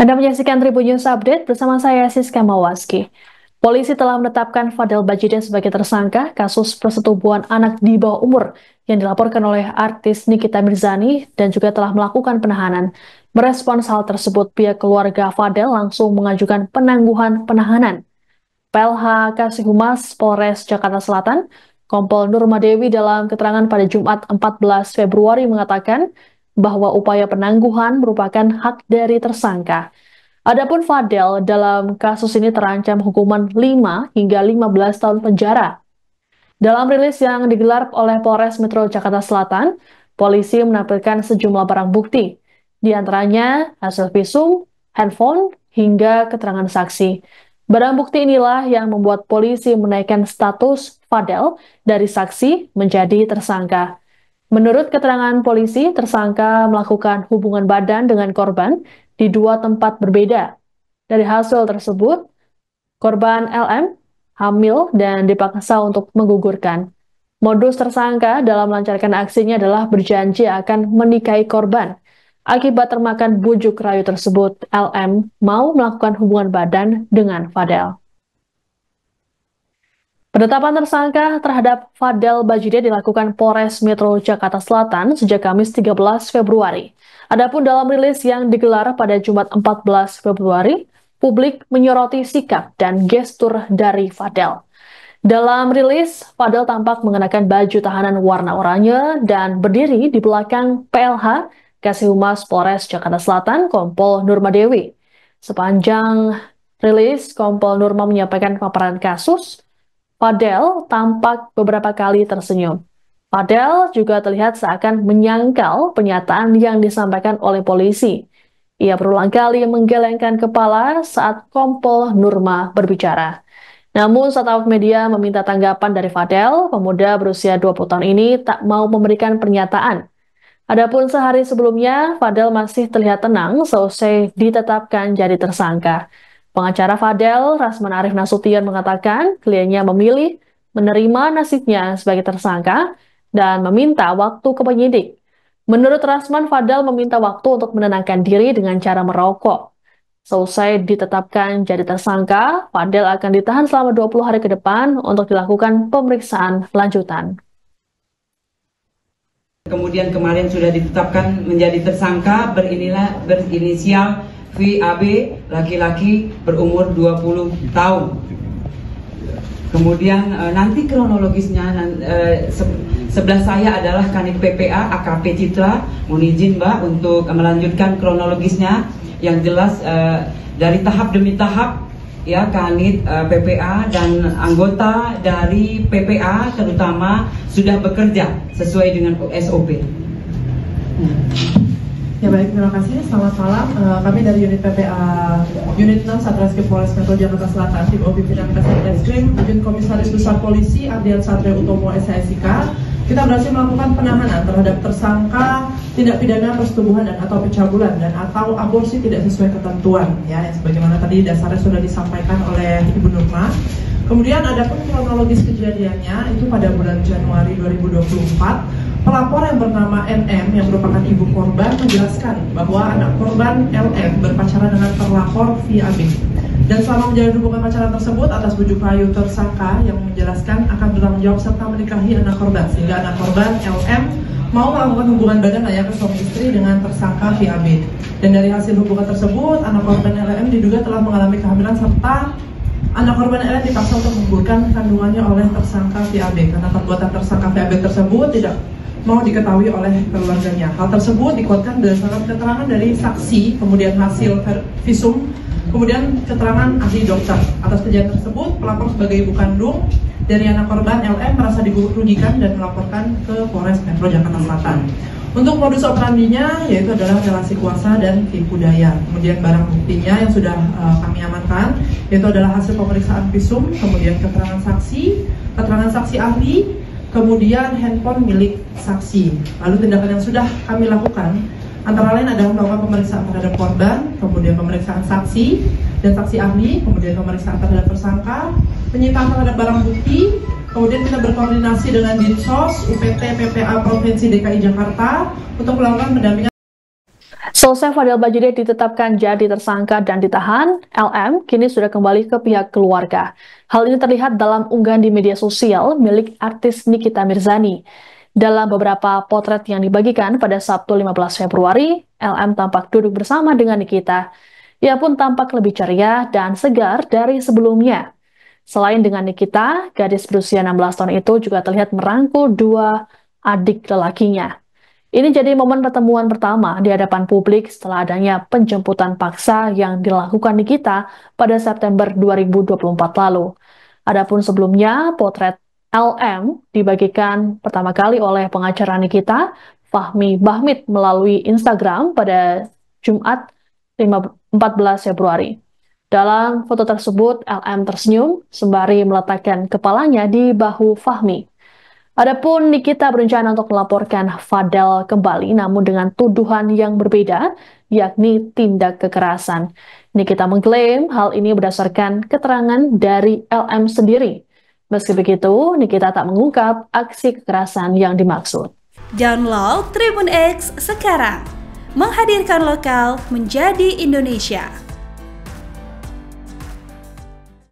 Anda menyaksikan Tribun News Update bersama saya Siska Mawaski. Polisi telah menetapkan Fadel Bajidin sebagai tersangka kasus persetubuhan anak di bawah umur yang dilaporkan oleh artis Nikita Mirzani dan juga telah melakukan penahanan. Merespons hal tersebut, pihak keluarga Fadel langsung mengajukan penangguhan penahanan. PLH Kasih Humas Polres Jakarta Selatan, Kompol Nurmadewi dalam keterangan pada Jumat 14 Februari mengatakan bahwa upaya penangguhan merupakan hak dari tersangka. Adapun Fadel dalam kasus ini terancam hukuman 5 hingga 15 tahun penjara. Dalam rilis yang digelar oleh Polres Metro Jakarta Selatan, polisi menampilkan sejumlah barang bukti, di antaranya hasil visum, handphone, hingga keterangan saksi. Barang bukti inilah yang membuat polisi menaikkan status Fadel dari saksi menjadi tersangka. Menurut keterangan polisi, tersangka melakukan hubungan badan dengan korban di dua tempat berbeda. Dari hasil tersebut, korban LM hamil dan dipaksa untuk menggugurkan. Modus tersangka dalam melancarkan aksinya adalah berjanji akan menikahi korban. Akibat termakan bujuk rayu tersebut, LM mau melakukan hubungan badan dengan Fadel. Penetapan tersangka terhadap Fadel Bajidin dilakukan Polres Metro Jakarta Selatan sejak Kamis 13 Februari. Adapun dalam rilis yang digelar pada Jumat 14 Februari, publik menyoroti sikap dan gestur dari Fadel. Dalam rilis, Fadel tampak mengenakan baju tahanan warna oranye dan berdiri di belakang PLH Kasih Humas Polres Jakarta Selatan, Kompol Nurmadewi. Sepanjang rilis, Kompol Nurma menyampaikan paparan kasus. Fadel tampak beberapa kali tersenyum. Fadel juga terlihat seakan menyangkal pernyataan yang disampaikan oleh polisi. Ia berulang kali menggelengkan kepala saat Kompol Nurma berbicara. Namun saat awak media meminta tanggapan dari Fadel, pemuda berusia 20 tahun ini tak mau memberikan pernyataan. Adapun sehari sebelumnya, Fadel masih terlihat tenang seusai ditetapkan jadi tersangka. Pengacara Fadel, Rasman Arif Nasution, mengatakan kliennya memilih menerima nasibnya sebagai tersangka dan meminta waktu ke penyidik. Menurut Rasman, Fadel meminta waktu untuk menenangkan diri dengan cara merokok. Seusai ditetapkan jadi tersangka, Fadel akan ditahan selama 20 hari ke depan untuk dilakukan pemeriksaan lanjutan. Kemudian kemarin sudah ditetapkan menjadi tersangka berinisial VAB, laki-laki berumur 20 tahun. Kemudian nanti kronologisnya sebelah saya adalah Kanit PPA AKP Citra. Mohon izin Mbak untuk melanjutkan kronologisnya yang jelas dari tahap demi tahap ya. Kanit PPA dan anggota dari PPA terutama sudah bekerja sesuai dengan SOP. Ya baik, terima kasih. Selamat malam. Kami dari unit PPA Unit 6 Satreskrim Polres Metro Jakarta Selatan, tim pimpinan Satreskrim, izin Komisaris Besar Polisi Ardian Satria Utomo SIK. Kita berhasil melakukan penahanan terhadap tersangka tindak pidana persetubuhan dan atau pencabulan dan atau aborsi tidak sesuai ketentuan ya, yang sebagaimana tadi dasarnya sudah disampaikan oleh Ibu Nurma. Kemudian ada pun kronologis kejadiannya itu pada bulan Januari 2024. Pelapor yang bernama NM yang merupakan ibu korban menjelaskan bahwa anak korban LM berpacaran dengan terlapor VAB. Dan selama menjalin hubungan pacaran tersebut atas bujuk rayu tersangka yang menjelaskan akan bertanggung jawab serta menikahi anak korban, sehingga anak korban LM mau melakukan hubungan badan layaknya suami istri dengan tersangka VAB. Dan dari hasil hubungan tersebut, anak korban LM diduga telah mengalami kehamilan serta anak korban LM dipaksa untuk menggugurkan kandungannya oleh tersangka VAB karena perbuatan tersangka VAB tersebut tidak mau diketahui oleh keluarganya. Hal tersebut dikuatkan berdasarkan keterangan dari saksi, kemudian hasil visum, kemudian keterangan ahli dokter. Atas kejadian tersebut, pelapor sebagai ibu kandung dari anak korban LM merasa dirugikan dan melaporkan ke Polres Metro Jakarta Selatan. Untuk modus operandinya yaitu adalah relasi kuasa dan tipu daya. Kemudian barang buktinya yang sudah kami amankan yaitu adalah hasil pemeriksaan visum, kemudian keterangan saksi ahli, kemudian handphone milik saksi. Lalu tindakan yang sudah kami lakukan antara lain adalah melakukan pemeriksaan terhadap korban, kemudian pemeriksaan saksi dan saksi ahli, kemudian pemeriksaan terhadap tersangka, penyitaan terhadap barang bukti, kemudian kita berkoordinasi dengan Dinsos, UPT, PPA Provinsi DKI Jakarta untuk melakukan pendampingan. Selesai Fadel Bajideh ditetapkan jadi tersangka dan ditahan, LM kini sudah kembali ke pihak keluarga. Hal ini terlihat dalam unggahan di media sosial milik artis Nikita Mirzani. Dalam beberapa potret yang dibagikan pada Sabtu 15 Februari, LM tampak duduk bersama dengan Nikita. Ia pun tampak lebih ceria dan segar dari sebelumnya. Selain dengan Nikita, gadis berusia 16 tahun itu juga terlihat merangkul dua adik lelakinya. Ini jadi momen pertemuan pertama di hadapan publik setelah adanya penjemputan paksa yang dilakukan Nikita pada September 2024 lalu. Adapun sebelumnya, potret LM dibagikan pertama kali oleh pengacara Nikita, Fahmi Bahmid, melalui Instagram pada Jumat 14 Februari. Dalam foto tersebut, LM tersenyum sembari meletakkan kepalanya di bahu Fahmi. Adapun Nikita berencana untuk melaporkan Fadel kembali namun dengan tuduhan yang berbeda, yakni tindak kekerasan. Nikita mengklaim hal ini berdasarkan keterangan dari LM sendiri. Meski begitu, Nikita tak mengungkap aksi kekerasan yang dimaksud. Download Tribun X sekarang, menghadirkan lokal menjadi Indonesia.